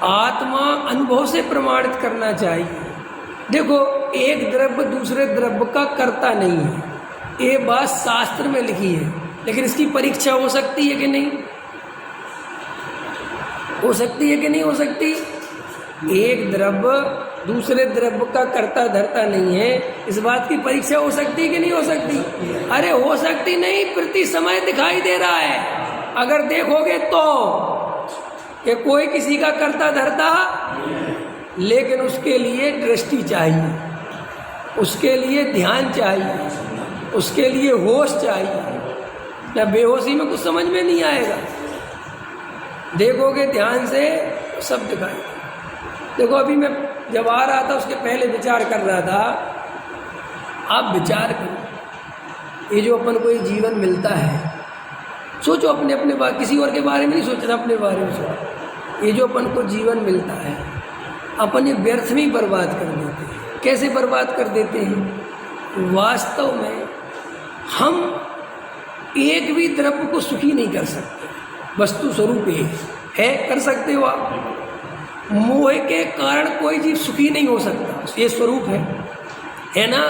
आत्मा अनुभव से प्रमाणित करना चाहिए। देखो, एक द्रव्य दूसरे द्रव्य का कर्ता नहीं है, ये बात शास्त्र में लिखी है, लेकिन इसकी परीक्षा हो सकती है कि नहीं? हो सकती है कि नहीं हो सकती? एक द्रव्य दूसरे द्रव्य का कर्ता धरता नहीं है, इस बात की परीक्षा हो सकती है कि नहीं हो सकती? अरे हो सकती नहीं, प्रति समय दिखाई दे रहा है। अगर देखोगे तो कि कोई किसी का कर्ता धरता, लेकिन उसके लिए दृष्टि चाहिए, उसके लिए ध्यान चाहिए, उसके लिए होश चाहिए। ना बेहोशी में कुछ समझ में नहीं आएगा। देखोगे ध्यान से सब दिखाई। देखो, अभी मैं जब आ रहा था उसके पहले विचार कर रहा था, आप विचार करो, ये जो अपन को ये जीवन मिलता है, सोचो अपने अपने बारे, किसी और के बारे में नहीं सोचना, अपने बारे में सोचो। ये जो अपन को जीवन मिलता है, अपन ये व्यर्थ में ही बर्बाद कर देते हैं। कैसे बर्बाद कर देते हैं? वास्तव में हम एक भी द्रव्य को सुखी नहीं कर सकते। वस्तु स्वरूप है, कर सकते हो आप? मोह के कारण कोई जीव सुखी नहीं हो सकता, ये स्वरूप है ना?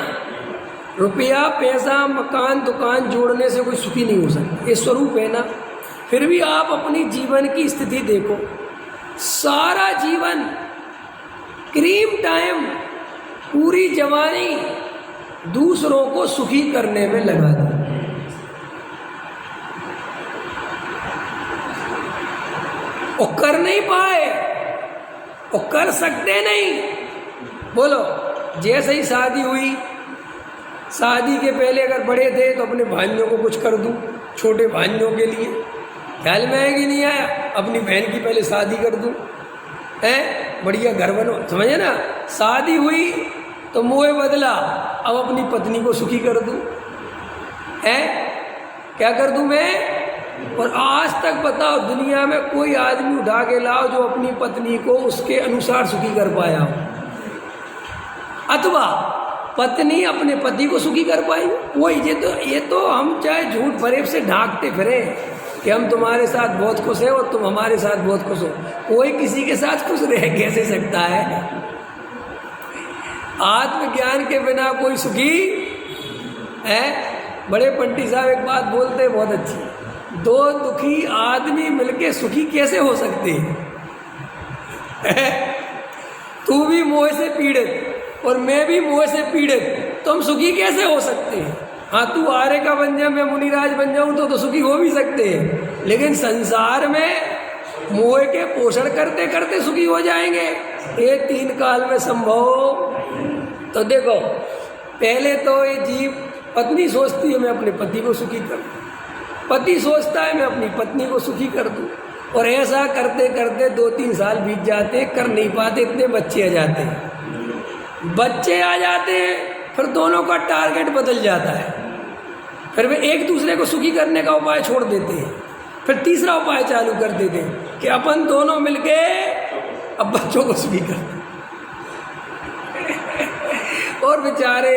रुपया पैसा मकान दुकान जोड़ने से कोई सुखी नहीं हो सकता, ये स्वरूप है ना? फिर भी आप अपनी जीवन की स्थिति देखो, सारा जीवन क्रीम टाइम पूरी जवानी दूसरों को सुखी करने में लगा दी। और कर नहीं पाए, और कर सकते नहीं। बोलो, जैसे ही शादी हुई, शादी के पहले अगर बड़े थे तो अपने भाइयों को कुछ कर दूं, छोटे भाइयों के लिए ख्याल में आएगी नहीं आया, अपनी बहन की पहले शादी कर दूं, है बढ़िया घर बनो, समझे ना? शादी हुई तो मोह बदला, अब अपनी पत्नी को सुखी कर दूं, है क्या कर दूं मैं? और आज तक बताओ, दुनिया में कोई आदमी उठा के लाओ जो अपनी पत्नी को उसके अनुसार सुखी कर पाया हो, अथवा पत्नी अपने पति को सुखी कर पाई? वही ये तो हम चाहे झूठ फरेब से ढांकते फिरे कि हम तुम्हारे साथ बहुत खुश हैं और तुम हमारे साथ बहुत खुश हो। कोई किसी के साथ खुश रह कैसे सकता है? आत्मज्ञान के बिना कोई सुखी है? बड़े पंडित साहब एक बात बोलते बहुत अच्छी, दो दुखी आदमी मिलके सुखी कैसे हो सकते हैं? तू भी मोह से पीड़ित और मैं भी मोह से पीड़ित, तो हम सुखी कैसे हो सकते हैं? हाँ, तू आर्य का बन जा, मैं मुनिराज बन जाऊं तो सुखी हो भी सकते हैं, लेकिन संसार में मोह के पोषण करते करते सुखी हो जाएंगे, ये तीन काल में संभव। तो देखो, पहले तो ये जीव, पत्नी सोचती है मैं अपने पति को सुखी कर दूं, पति सोचता है मैं अपनी पत्नी को सुखी कर दूं, और ऐसा करते करते 2-3 साल बीत जाते, कर नहीं पाते, इतने बच्चे आ जाते हैं। बच्चे आ जाते हैं, फिर दोनों का टारगेट बदल जाता है, फिर वे एक दूसरे को सुखी करने का उपाय छोड़ देते हैं, फिर तीसरा उपाय चालू कर देते हैं कि अपन दोनों मिलके अब बच्चों को सुखी करते हैं। और बेचारे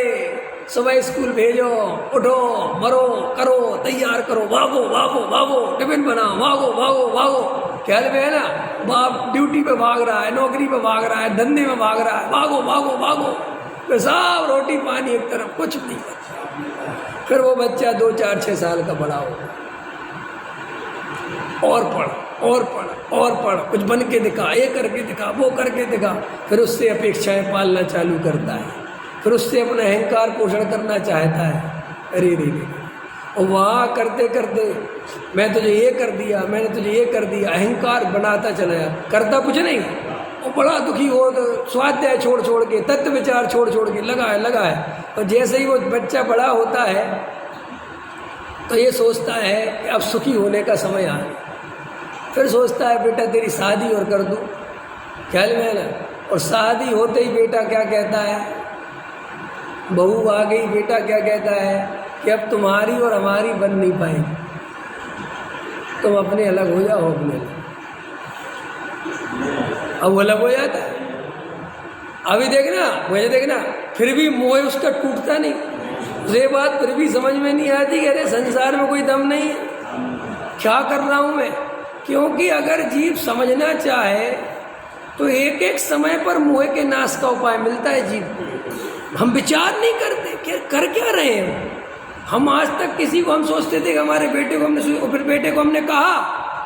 सुबह स्कूल भेजो, उठो, मरो, करो, तैयार करो, भागो भागो भागो, टिफिन बनाओ, भागो भागो भागो, ख्याल में है ना? बाप ड्यूटी पे भाग रहा है, नौकरी पे भाग रहा है, धंधे में भाग रहा है, भागो भागो भागो, फिर सब रोटी पानी एक तरफ, कुछ नहीं करता। फिर वो बच्चा 2, 4, 6 साल का बड़ा हो, और पढ़ और पढ़ और पढ़, कुछ बन के दिखा, ये करके दिखा, वो करके दिखा, फिर उससे अपेक्षाएं पालना चालू करता है, फिर उससे अपना अहंकार पोषण करना चाहता है। अरे रे रे, और वहाँ करते करते मैं तुझे ये कर दिया, मैंने तुझे ये कर दिया, अहंकार बनाता चला जाता, करता कुछ नहीं, और बड़ा दुखी हो, स्वाध्याय छोड़ छोड़ के, तत्व विचार छोड़ छोड़ के लगा है। और जैसे ही वो बच्चा बड़ा होता है तो ये सोचता है कि अब सुखी होने का समय आ गया, फिर सोचता है बेटा तेरी शादी और कर दूँ, ख्याल में है ना? और शादी होते ही बेटा क्या कहता है, बहू आ गई, बेटा क्या कहता है कि अब तुम्हारी और हमारी बन नहीं पाएगी, तुम अपने अलग हो जाओ, अपने अलग। अब वो अलग हो जाता है। अभी देखना, मुझे देखना, फिर भी मोह उसका टूटता नहीं। ये बात फिर भी समझ में नहीं आती कि अरे संसार में कोई दम नहीं है, क्या कर रहा हूँ मैं? क्योंकि अगर जीव समझना चाहे तो एक एक समय पर मोह के नाश का उपाय मिलता है जीव को। हम विचार नहीं करते कि कर क्या रहे हैं हम। आज तक किसी को हम सोचते थे कि हमारे बेटे को हमने, और फिर बेटे को हमने कहा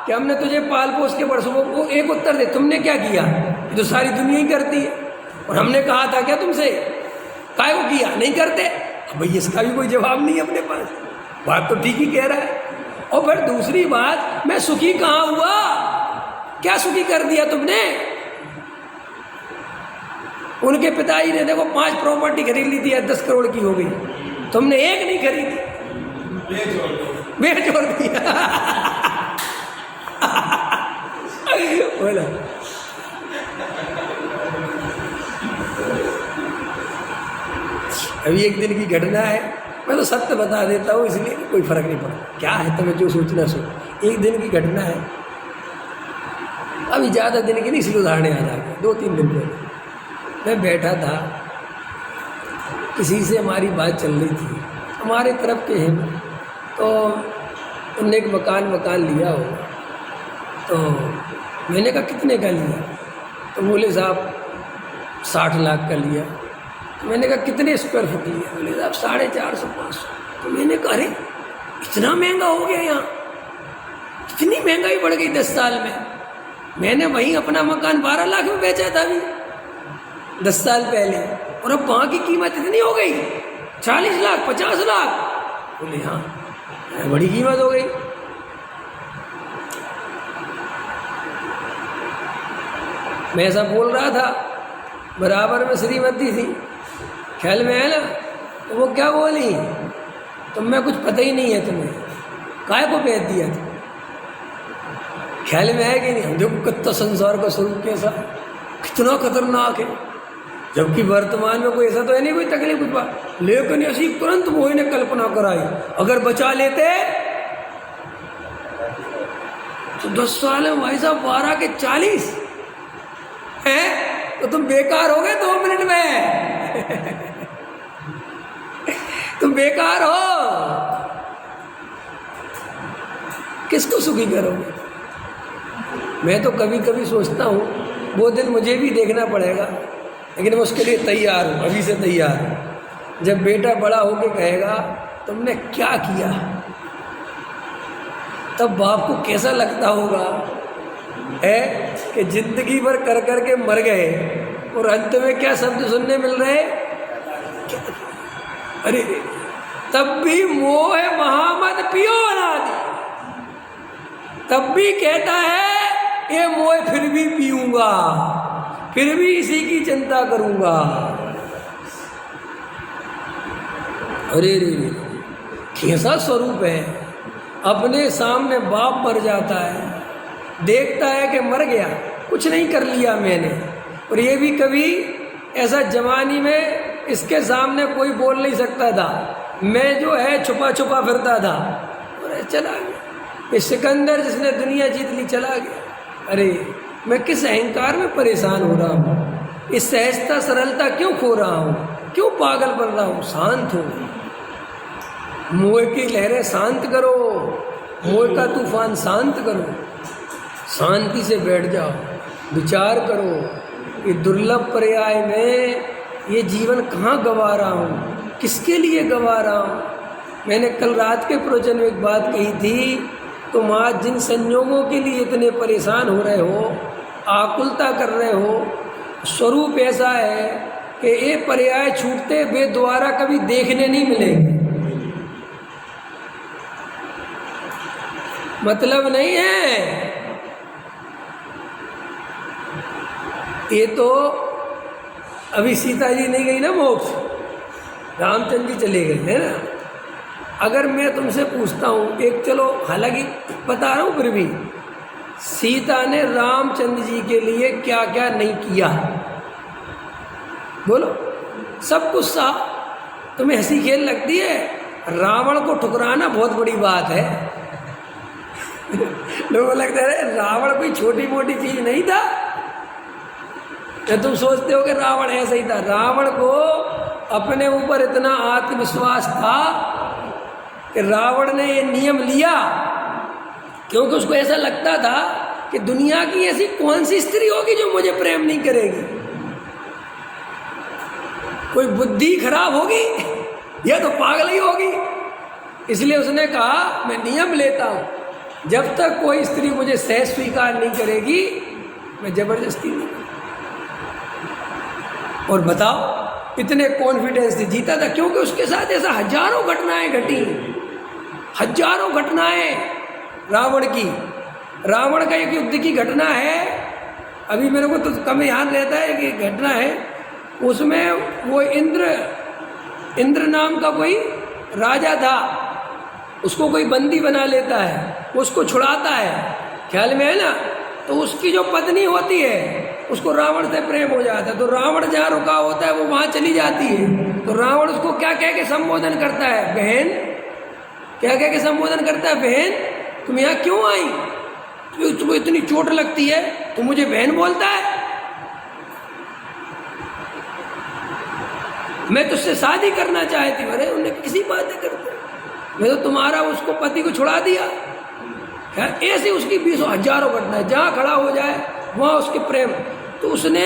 कि हमने तुझे पाल पोस के बरसों, वो एक उत्तर दे, तुमने क्या किया? जो सारी दुनिया ही करती है। और हमने कहा था क्या तुमसे, काय को किया? नहीं करते। अब भाई इसका भी कोई जवाब नहीं है अपने पास। बात तो ठीक ही कह रहा है। और फिर दूसरी बात, मैं सुखी कहाँ हुआ? क्या सुखी कर दिया तुमने? उनके पिताजी ने देखो 5 प्रॉपर्टी खरीद ली थी, 10 करोड़ की हो गई, तुमने एक नहीं खरीदी, बेच छोड़ दिया। बोला अभी एक दिन की घटना है, मैं तो सत्य बता देता हूँ इसलिए कोई फर्क नहीं पड़ा, क्या है तुम्हें जो सोचना सो। एक दिन की घटना है, अभी ज़्यादा दिन की नहीं, इसलिए उदाहरण याद आ गया। 2-3 दिन पहले मैं बैठा था, किसी से हमारी बात चल रही थी, हमारे तरफ के हैं, तो उनने एक मकान लिया होगा। तो मैंने कहा कितने का लिया? तो बोले साहब 60 लाख का लिया। तो मैंने कहा कितने स्क्वायर फुट लिया? बोले साहब 450-500। तो मैंने कहा अरे इतना महंगा हो गया यहाँ, इतनी महंगाई बढ़ गई 10 साल में। मैंने वहीं अपना मकान 12 लाख में बेचा था अभी 10 साल पहले, और अब वहाँ की कीमत इतनी हो गई 40 लाख 50 लाख। बोले हाँ बड़ी कीमत हो गई। मैं ऐसा बोल रहा था, बराबर में श्रीमती थी, ख्याल में है ना, तो वो क्या बोली, तुम्हें कुछ पता ही नहीं है, तुम्हें काय को भेज दिया था? ख्याल में है कि नहीं? हम देखो कितना संसार का स्वरूप कैसा, कितना खतरनाक है। जबकि वर्तमान में कोई ऐसा तो है नहीं, कोई तकलीफ कुछ बात, लेकिन ऐसी तुरंत मोह ने कल्पना कराई, अगर बचा लेते तो 10 साल में भाई साहब 12 के 40 है, तो तुम बेकार हो गए 2 मिनट में। तुम बेकार हो, किसको सुखी करोगे? मैं तो कभी कभी सोचता हूँ वो दिन मुझे भी देखना पड़ेगा, लेकिन मैं उसके लिए तैयार हूँ, अभी से तैयार हूँ। जब बेटा बड़ा होके कहेगा तुमने क्या किया, तब बाप को कैसा लगता होगा है कि जिंदगी भर कर कर के मर गए और अंत में क्या शब्द सुनने मिल रहे? अरे तब भी मोह महामद पियो अनादि, तब भी कहता है ये मोह फिर भी पीऊंगा, फिर भी इसी की चिंता करूंगा। अरे रे कैसा स्वरूप है। अपने सामने बाप मर जाता है, देखता है कि मर गया, कुछ नहीं कर लिया मैंने, और ये भी कभी ऐसा जवानी में इसके सामने कोई बोल नहीं सकता था, मैं जो है छुपा छुपा फिरता था, और चला गया। ये सिकंदर जिसने दुनिया जीत ली चला गया। अरे मैं किस अहंकार में परेशान हो रहा हूँ, इस सहजता सरलता क्यों खो रहा हूँ, क्यों पागल बन रहा हूँ? शांत हो, मोह की लहरें शांत करो, मोह का तूफान शांत करो, शांति से बैठ जाओ, विचार करो ये दुर्लभ पर्याय में ये जीवन कहाँ गंवा रहा हूँ, किसके लिए गंवा रहा हूँ। मैंने कल रात के प्रवचन में एक बात कही थी, तुम आज जिन संयोगों के लिए इतने परेशान हो रहे हो, आकुलता कर रहे हो, स्वरूप ऐसा है कि ये पर्याय छूटते वे दोबारा कभी देखने नहीं मिलेंगे। मतलब नहीं है ये तो अभी सीता जी नहीं गई ना मोक्ष, रामचंद्र जी चले गए है ना। अगर मैं तुमसे पूछता हूँ एक, चलो हालांकि बता रहा हूँ, फिर भी सीता ने रामचंद्र जी के लिए क्या क्या नहीं किया, बोलो। सब कुछ सा तुम्हें हंसी खेल लगती है, रावण को ठुकराना बहुत बड़ी बात है। लोगों को लगता है रावण कोई छोटी मोटी चीज नहीं था। तो तुम सोचते हो कि रावण ऐसा ही था। रावण को अपने ऊपर इतना आत्मविश्वास था कि रावण ने ये नियम लिया, क्योंकि उसको ऐसा लगता था कि दुनिया की ऐसी कौन सी स्त्री होगी जो मुझे प्रेम नहीं करेगी? कोई बुद्धि खराब होगी या तो पागल ही होगी। इसलिए उसने कहा मैं नियम लेता हूं, जब तक कोई स्त्री मुझे सहज स्वीकार नहीं करेगी मैं जबरदस्ती नहीं करूंगा। और बताओ इतने कॉन्फिडेंस से जीता था, क्योंकि उसके साथ ऐसा हजारों घटनाएं घटी, हजारों घटनाएं रावण की। रावण का एक युद्ध की घटना है, अभी मेरे को तो कम याद रहता है कि घटना है, उसमें वो इंद्र नाम का कोई राजा था, उसको कोई बंदी बना लेता है, उसको छुड़ाता है, ख्याल में है ना। तो उसकी जो पत्नी होती है उसको रावण से प्रेम हो जाता है, तो रावण जहाँ रुका होता है वो वहाँ चली जाती है। तो रावण उसको क्या कह के संबोधन करता है? बहन। क्या कह के संबोधन करता है? बहन तुम यहाँ क्यों आई? तुमको इतनी चोट लगती है तो मुझे बहन बोलता है? मैं तुझसे शादी करना चाहती हूँ। अरे उन्हें किसी बातें करते, मैं तो तुम्हारा उसको पति को छुड़ा दिया। ऐसे उसकी 20 हजारों घटनाएं, जहाँ खड़ा हो जाए वहाँ उसके प्रेम। तो उसने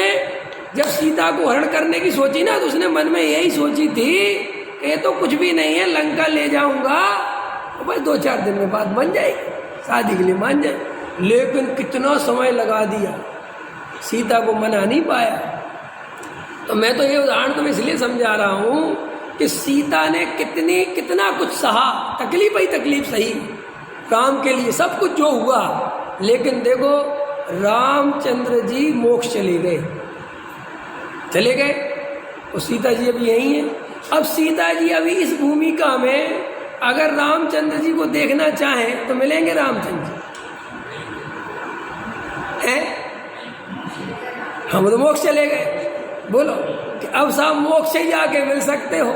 जब सीता को हरण करने की सोची ना, तो उसने मन में यही सोची थी कि ये तो कुछ भी नहीं है, लंका ले जाऊंगा तो बस 2-4 दिन में बात बन जाएगी, शादी के लिए मान जाए। लेकिन कितना समय लगा दिया, सीता को मना नहीं पाया। तो मैं तो ये उदाहरण तुम्हें इसलिए समझा रहा हूँ कि सीता ने कितना कुछ सहा, तकलीफ ही तकलीफ सही राम के लिए, सब कुछ जो हुआ। लेकिन देखो रामचंद्र जी मोक्ष चले गए और सीता जी अभी यहीं है। अब सीता जी अभी इस भूमिका में अगर रामचंद्र जी को देखना चाहें तो मिलेंगे रामचंद्र जी हैं? हम तो मोक्ष चले गए। बोलो कि अब साहब मोक्ष से जाके मिल सकते हो,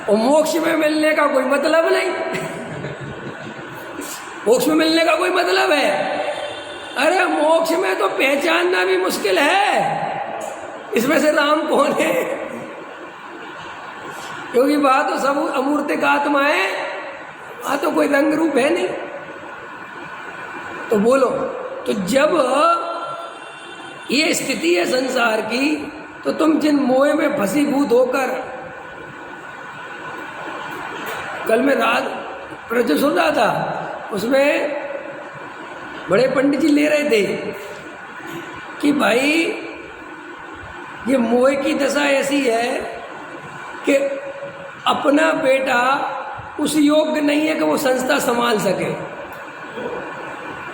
और मोक्ष में मिलने का कोई मतलब नहीं। मोक्ष में मिलने का कोई मतलब है? अरे मोक्ष में तो पहचानना भी मुश्किल है इसमें से राम कौन है, क्योंकि वहां तो सब अमूर्तिक आत्मा है, वहां तो कोई रंग रूप है नहीं। तो बोलो, तो जब ये स्थिति है संसार की, तो तुम जिन मोह में फसीभूत होकर, कल मैं रात प्रवचन सुन रहा था, उसमें बड़े पंडित जी ले रहे थे कि भाई ये मोह की दशा ऐसी है कि अपना बेटा उस योग्य नहीं है कि वो संस्था संभाल सके।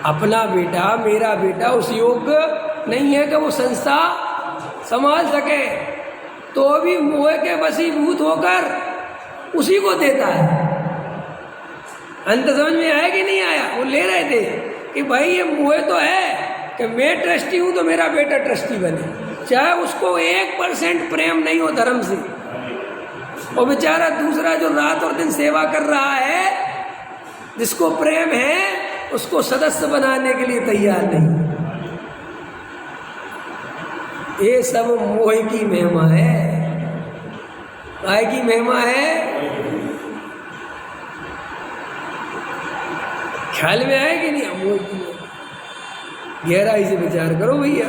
अपना बेटा, मेरा बेटा उस योग्य नहीं है कि वो संस्था संभाल सके, तो भी मोह के वशीभूत होकर उसी को देता है। अंत समझ में आया कि नहीं आया? वो ले रहे थे कि भाई ये मोह तो है कि मैं ट्रस्टी हूं तो मेरा बेटा ट्रस्टी बने, चाहे उसको 1% प्रेम नहीं हो धर्म से, और बेचारा दूसरा जो रात और दिन सेवा कर रहा है, जिसको प्रेम है, उसको सदस्य बनाने के लिए तैयार नहीं। ये सब मोह की महिमा है। काय की महिमा है? ख्याल में आए कि नहीं? मोह की महिमा। गहराई से विचार करो भैया।